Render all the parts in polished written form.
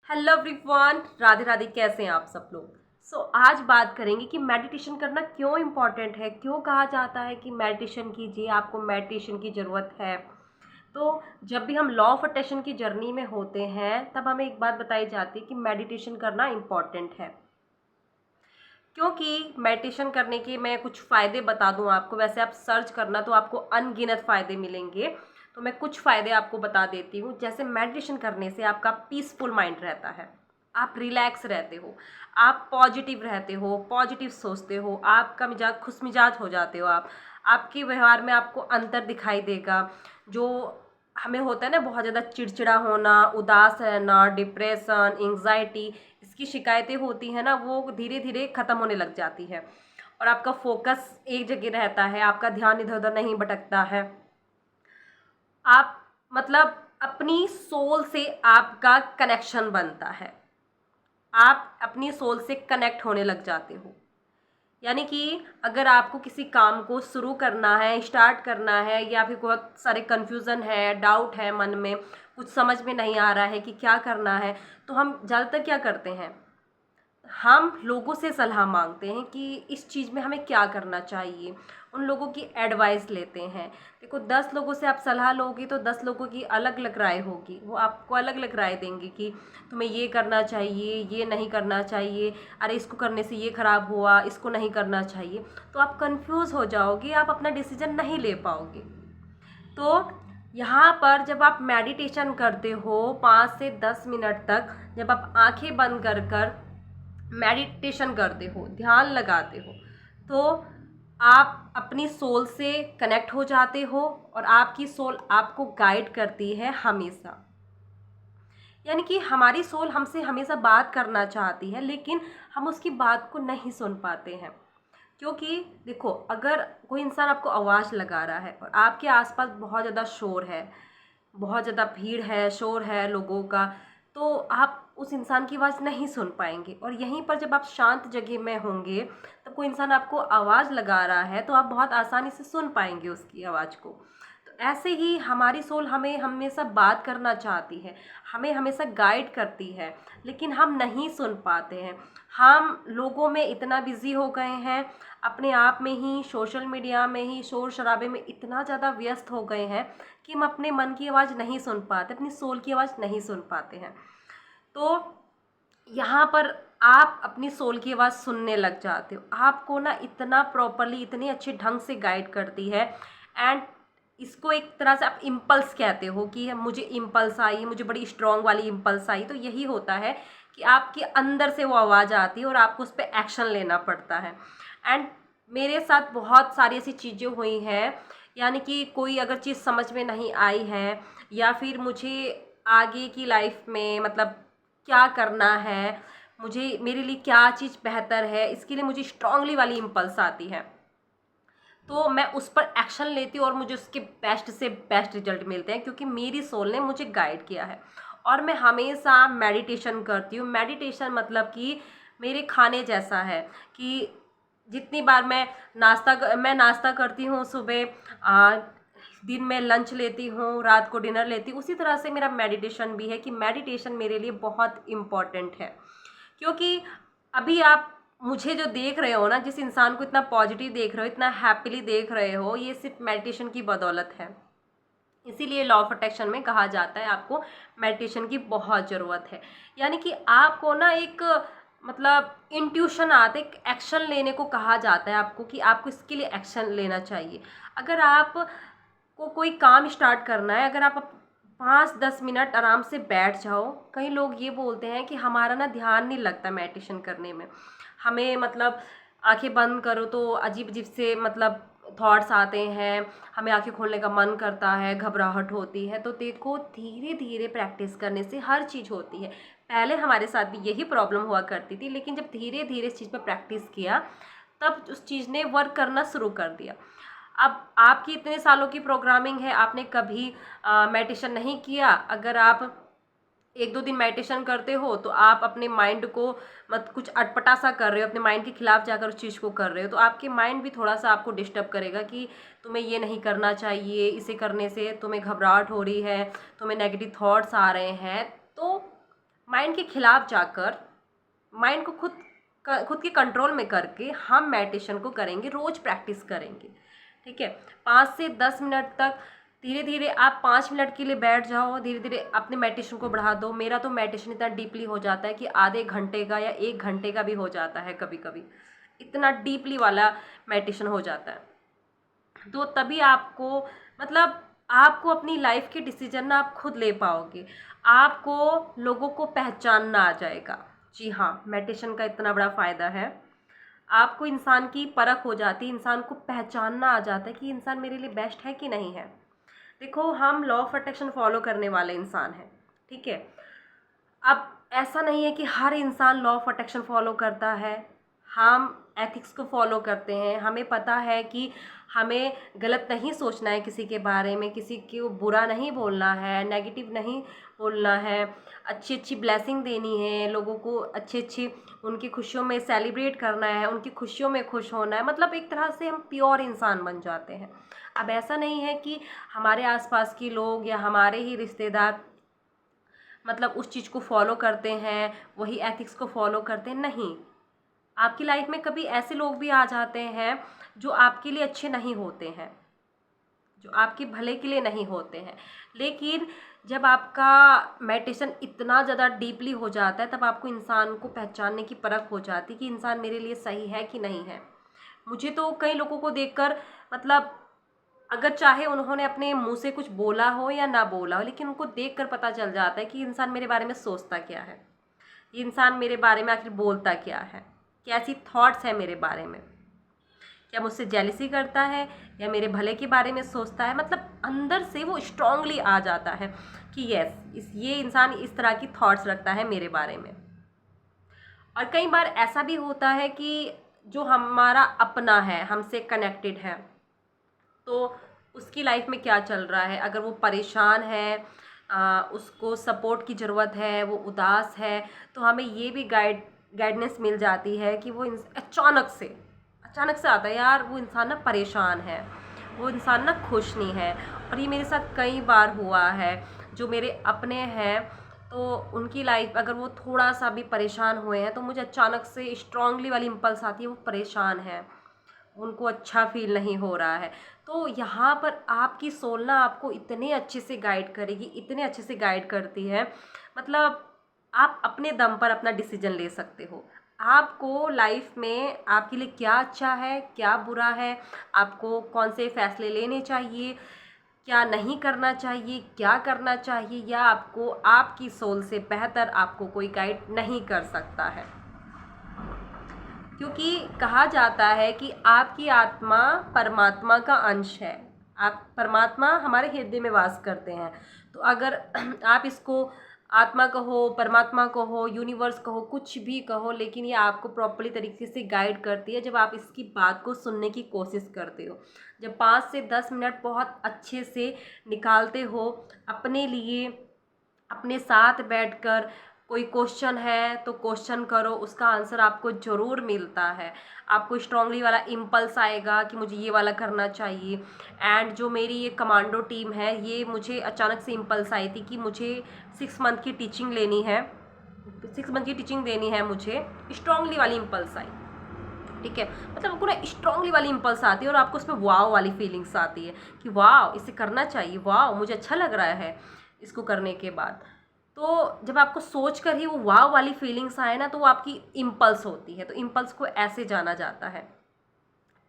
Hello everyone, Radhe Radhe. कैसे हैं आप सब लोग। आज बात करेंगे कि मेडिटेशन करना क्यों इम्पॉर्टेंट है, क्यों कहा जाता है कि मेडिटेशन कीजिए, आपको मेडिटेशन की ज़रूरत है। तो जब भी हम लॉ ऑफ अट्रैक्शन की जर्नी में होते हैं तब हमें एक बात बताई जाती है कि मेडिटेशन करना इम्पॉर्टेंट है। क्योंकि मेडिटेशन करने के मैं कुछ फ़ायदे बता दूं आपको, वैसे आप सर्च करना तो आपको अनगिनत फ़ायदे मिलेंगे। तो मैं कुछ फ़ायदे आपको बता देती हूँ। जैसे मेडिटेशन करने से आपका पीसफुल माइंड रहता है, आप रिलैक्स रहते हो, आप पॉजिटिव रहते हो, पॉजिटिव सोचते हो, आपका मिजाज खुश मिजाज हो जाते हो। आपके व्यवहार में आपको अंतर दिखाई देगा। जो हमें होता है ना बहुत ज़्यादा चिड़चिड़ा होना, उदास रहना, डिप्रेशन, एंग्जाइटी, इसकी शिकायतें होती हैं ना, वो धीरे धीरे ख़त्म होने लग जाती है और आपका फोकस एक जगह रहता है, आपका ध्यान इधर उधर नहीं भटकता है। आप मतलब अपनी सोल से आपका कनेक्शन बनता है, आप अपनी सोल से कनेक्ट होने लग जाते हो। यानी कि अगर आपको किसी काम को शुरू करना है, स्टार्ट करना है, या फिर बहुत सारे कन्फ्यूज़न है, डाउट है मन में, कुछ समझ में नहीं आ रहा है कि क्या करना है, तो हम ज़्यादातर क्या करते हैं, हम लोगों से सलाह मांगते हैं कि इस चीज़ में हमें क्या करना चाहिए। उन लोगों की एडवाइस लेते हैं। देखो, 10 लोगों से आप सलाह लोगे तो 10 लोगों की अलग अलग राय होगी, वो आपको अलग अलग राय देंगे कि तुम्हें ये करना चाहिए, ये नहीं करना चाहिए, अरे इसको करने से ये ख़राब हुआ, इसको नहीं करना चाहिए। तो आप कंफ्यूज हो जाओगे, आप अपना डिसीजन नहीं ले पाओगे। तो यहाँ पर जब आप मेडिटेशन करते हो 5 से 10 मिनट तक, जब आप आंखें बंद कर कर मेडिटेशन करते हो, ध्यान लगाते हो, तो आप अपनी सोल से कनेक्ट हो जाते हो और आपकी सोल आपको गाइड करती है हमेशा। यानी कि हमारी सोल हमसे हमेशा बात करना चाहती है, लेकिन हम उसकी बात को नहीं सुन पाते हैं। क्योंकि देखो, अगर कोई इंसान आपको आवाज़ लगा रहा है और आपके आसपास बहुत ज़्यादा शोर है, बहुत ज़्यादा भीड़ है, शोर है लोगों का, तो आप उस इंसान की आवाज़ नहीं सुन पाएंगे। और यहीं पर जब आप शांत जगह में होंगे, तब कोई इंसान आपको आवाज़ लगा रहा है तो आप बहुत आसानी से सुन पाएंगे उसकी आवाज़ को। तो ऐसे ही हमारी सोल हमें हमेशा बात करना चाहती है, हमें हमेशा गाइड करती है, लेकिन हम नहीं सुन पाते हैं। हम लोगों में इतना बिजी हो गए हैं, अपने आप में ही, सोशल मीडिया में ही, शोर शराबे में इतना ज़्यादा व्यस्त हो गए हैं कि हम अपने मन की आवाज़ नहीं सुन पाते, अपनी सोल की आवाज़ नहीं सुन पाते हैं। तो यहाँ पर आप अपनी सोल की आवाज़ सुनने लग जाते हो। आपको ना इतना प्रॉपरली, इतने अच्छे ढंग से गाइड करती है। एंड इसको एक तरह से आप इम्पल्स कहते हो कि मुझे इम्पल्स आई, मुझे बड़ी स्ट्रॉन्ग वाली इम्पल्स आई। तो यही होता है कि आपके अंदर से वो आवाज़ आती है और आपको उस पर एक्शन लेना पड़ता है। एंड मेरे साथ बहुत सारी ऐसी चीज़ें हुई हैं, यानी कि कोई अगर चीज़ समझ में नहीं आई है, या फिर मुझे आगे की लाइफ में मतलब क्या करना है, मुझे मेरे लिए क्या चीज़ बेहतर है, इसके लिए मुझे स्ट्रांगली वाली इम्पल्स आती है, तो मैं उस पर एक्शन लेती हूँ और मुझे उसके बेस्ट से बेस्ट रिजल्ट मिलते हैं, क्योंकि मेरी सोल ने मुझे गाइड किया है। और मैं हमेशा मेडिटेशन करती हूँ। मेडिटेशन मतलब कि मेरे खाने जैसा है कि जितनी बार मैं नाश्ता करती हूँ सुबह, दिन में लंच लेती हूँ, रात को डिनर लेती हूँ, उसी तरह से मेरा मेडिटेशन भी है कि मेडिटेशन मेरे लिए बहुत इम्पॉर्टेंट है। क्योंकि अभी आप मुझे जो देख रहे हो ना, जिस इंसान को इतना पॉजिटिव देख रहे हो, इतना हैप्पीली देख रहे हो, ये सिर्फ मेडिटेशन की बदौलत है। इसीलिए लॉ ऑफ अट्रैक्शन में कहा जाता है आपको मेडिटेशन की बहुत ज़रूरत है। यानी कि आपको ना एक मतलब इंट्यूशन आता है, एक एक्शन लेने को कहा जाता है आपको कि आपको इसके लिए एक्शन लेना चाहिए। अगर आप को कोई काम स्टार्ट करना है, अगर आप 5-10 मिनट आराम से बैठ जाओ। कई लोग ये बोलते हैं कि हमारा ना ध्यान नहीं लगता मेडिटेशन करने में, हमें मतलब आंखें बंद करो तो अजीब अजीब से मतलब थॉट्स आते हैं, हमें आंखें खोलने का मन करता है, घबराहट होती है। तो देखो, धीरे धीरे प्रैक्टिस करने से हर चीज़ होती है। पहले हमारे साथ भी यही प्रॉब्लम हुआ करती थी, लेकिन जब धीरे धीरे इस चीज़ पर प्रैक्टिस किया, तब उस चीज़ ने वर्क करना शुरू कर दिया। अब आपकी इतने सालों की प्रोग्रामिंग है, आपने कभी मेडिटेशन नहीं किया, अगर आप 1-2 दिन मेडिटेशन करते हो तो आप अपने माइंड को मत कुछ अटपटा सा कर रहे हो, अपने माइंड के खिलाफ जाकर उस चीज़ को कर रहे हो, तो आपके माइंड भी थोड़ा सा आपको डिस्टर्ब करेगा कि तुम्हें ये नहीं करना चाहिए, इसे करने से तुम्हें घबराहट हो रही है, तुम्हें नेगेटिव थॉट्स आ रहे हैं। तो माइंड माइंड के खिलाफ जाकर, माइंड को खुद के कंट्रोल में करके हम मेडिटेशन को करेंगे, रोज़ प्रैक्टिस करेंगे। ठीक है, 5 से 10 मिनट तक धीरे धीरे आप 5 मिनट के लिए बैठ जाओ, धीरे धीरे अपने मेडिटेशन को बढ़ा दो। मेरा तो मेडिटेशन इतना डीपली हो जाता है कि आधे घंटे का या 1 घंटे का भी हो जाता है कभी कभी, इतना डीपली वाला मेडिटेशन हो जाता है। तो तभी आपको मतलब आपको अपनी लाइफ के डिसीजन ना आप खुद ले पाओगे, आपको लोगों को पहचानना आ जाएगा। जी हाँ, मेडिटेशन का इतना बड़ा फ़ायदा है। आपको इंसान की परख हो जाती है, इंसान को पहचानना आ जाता है कि इंसान मेरे लिए बेस्ट है कि नहीं है। देखो, हम लॉ ऑफ अट्रैक्शन फॉलो करने वाले इंसान हैं, ठीक है। अब ऐसा नहीं है कि हर इंसान लॉ ऑफ अट्रैक्शन फॉलो करता है। हम एथिक्स को फॉलो करते हैं, हमें पता है कि हमें गलत नहीं सोचना है किसी के बारे में, किसी को बुरा नहीं बोलना है, नेगेटिव नहीं बोलना है, अच्छी अच्छी ब्लेसिंग देनी है, लोगों को अच्छी अच्छी उनकी खुशियों में सेलिब्रेट करना है, उनकी खुशियों में खुश होना है। मतलब एक तरह से हम प्योर इंसान बन जाते हैं। अब ऐसा नहीं है कि हमारे आसपास के लोग या हमारे ही रिश्तेदार मतलब उस चीज़ को फॉलो करते हैं, वही एथिक्स को फॉलो करते हैं, नहीं। आपकी लाइफ में कभी ऐसे लोग भी आ जाते हैं जो आपके लिए अच्छे नहीं होते हैं, जो आपके भले के लिए नहीं होते हैं। लेकिन जब आपका मेडिटेशन इतना ज़्यादा डीपली हो जाता है, तब आपको इंसान को पहचानने की परख हो जाती है कि इंसान मेरे लिए सही है कि नहीं है। मुझे तो कई लोगों को देखकर मतलब अगर चाहे उन्होंने अपने मुंह से कुछ बोला हो या ना बोला हो, लेकिन उनको देखकर पता चल जाता है कि इंसान मेरे बारे में सोचता क्या है, ये इंसान मेरे बारे में आखिर बोलता क्या है, कैसी थॉट्स है मेरे बारे में, क्या मुझसे जेलिसी करता है या मेरे भले के बारे में सोचता है। मतलब अंदर से वो स्ट्रांगली आ जाता है कि यस, ये इंसान इस तरह की थॉट्स रखता है मेरे बारे में। और कई बार ऐसा भी होता है कि जो हमारा अपना है, हमसे कनेक्टेड है, तो उसकी लाइफ में क्या चल रहा है, अगर वो परेशान है, उसको सपोर्ट की ज़रूरत है, वो उदास है, तो हमें ये भी गाइडेंस मिल जाती है कि वो अचानक से आता है, यार वो इंसान ना परेशान है, वो इंसान ना खुश नहीं है। और ये मेरे साथ कई बार हुआ है, जो मेरे अपने हैं, तो उनकी लाइफ अगर वो थोड़ा सा भी परेशान हुए हैं तो मुझे अचानक से स्ट्रांगली वाली इम्पल्स आती है, वो परेशान है, उनको अच्छा फील नहीं हो रहा है। तो यहाँ पर आपकी सोल ना आपको इतने अच्छे से गाइड करेगी, इतने अच्छे से गाइड करती है, मतलब आप अपने दम पर अपना डिसीजन ले सकते हो। आपको लाइफ में आपके लिए क्या अच्छा है, क्या बुरा है, आपको कौन से फैसले लेने चाहिए, क्या नहीं करना चाहिए, क्या करना चाहिए, या आपको आपकी सोल से बेहतर आपको कोई गाइड नहीं कर सकता है। क्योंकि कहा जाता है कि आपकी आत्मा परमात्मा का अंश है, आप परमात्मा हमारे हृदय में वास करते हैं। तो अगर आप इसको आत्मा कहो, परमात्मा कहो, यूनिवर्स कहो, कुछ भी कहो, लेकिन ये आपको प्रॉपर्ली तरीके से गाइड करती है जब आप इसकी बात को सुनने की कोशिश करते हो। जब 5 से 10 मिनट बहुत अच्छे से निकालते हो अपने लिए, अपने साथ बैठकर, कोई क्वेश्चन है तो क्वेश्चन करो, उसका आंसर आपको ज़रूर मिलता है। आपको स्ट्रांगली वाला इम्पल्स आएगा कि मुझे ये वाला करना चाहिए। एंड जो मेरी ये कमांडो टीम है, ये मुझे अचानक से इम्पल्स आई थी कि मुझे 6 मंथ की टीचिंग लेनी है, 6 मंथ की टीचिंग देनी है मुझे। स्ट्रांगली वाली इम्पल्स आई, ठीक है। मतलब आपको ना स्ट्रांगली वाली इम्पल्स आती है और आपको उसमें वाव वाली फीलिंग्स आती है कि वाव, इसे करना चाहिए, वाव मुझे अच्छा लग रहा है इसको करने के बाद। तो जब आपको सोच कर ही वो वाव वाली फीलिंग्स आए ना, तो वो आपकी इम्पल्स होती है। तो इम्पल्स को ऐसे जाना जाता है।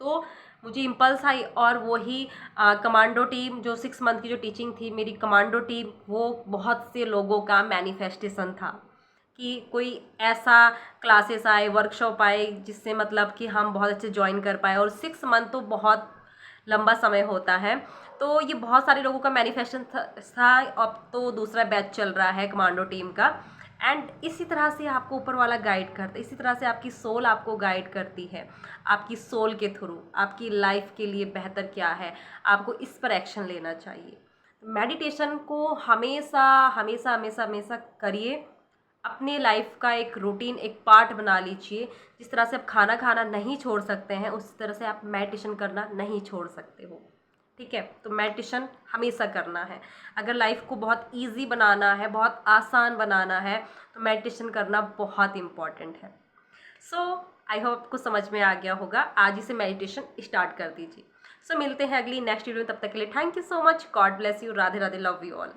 तो मुझे इम्पल्स आई और वही कमांडो टीम, जो 6 मंथ की जो टीचिंग थी मेरी कमांडो टीम, वो बहुत से लोगों का मैनिफेस्टेशन था कि कोई ऐसा क्लासेस आए, वर्कशॉप आए, जिससे मतलब कि हम बहुत अच्छे ज्वाइन कर पाए। और 6 मंथ तो बहुत लंबा समय होता है, तो ये बहुत सारे लोगों का मैनिफेस्टेशन था। अब तो दूसरा बैच चल रहा है कमांडो टीम का। एंड इसी तरह से आपको ऊपर वाला गाइड करता है, इसी तरह से आपकी सोल आपको गाइड करती है। आपकी सोल के थ्रू आपकी लाइफ के लिए बेहतर क्या है, आपको इस पर एक्शन लेना चाहिए। मेडिटेशन को हमेशा हमेशा हमेशा हमेशा करिए, अपने लाइफ का एक रूटीन, एक पार्ट बना लीजिए। जिस तरह से आप खाना खाना नहीं छोड़ सकते हैं, उस तरह से आप मेडिटेशन करना नहीं छोड़ सकते हो, ठीक है। तो मेडिटेशन हमेशा करना है। अगर लाइफ को बहुत इजी बनाना है, बहुत आसान बनाना है, तो मेडिटेशन करना बहुत इम्पॉर्टेंट है। सो आई होप आपको समझ में आ गया होगा। आज ही से मेडिटेशन स्टार्ट कर दीजिए। सो मिलते हैं अगली नेक्स्ट वीडियो में, तब तक के लिए thank you so much. God bless you. Radhe Radhe. Love you all.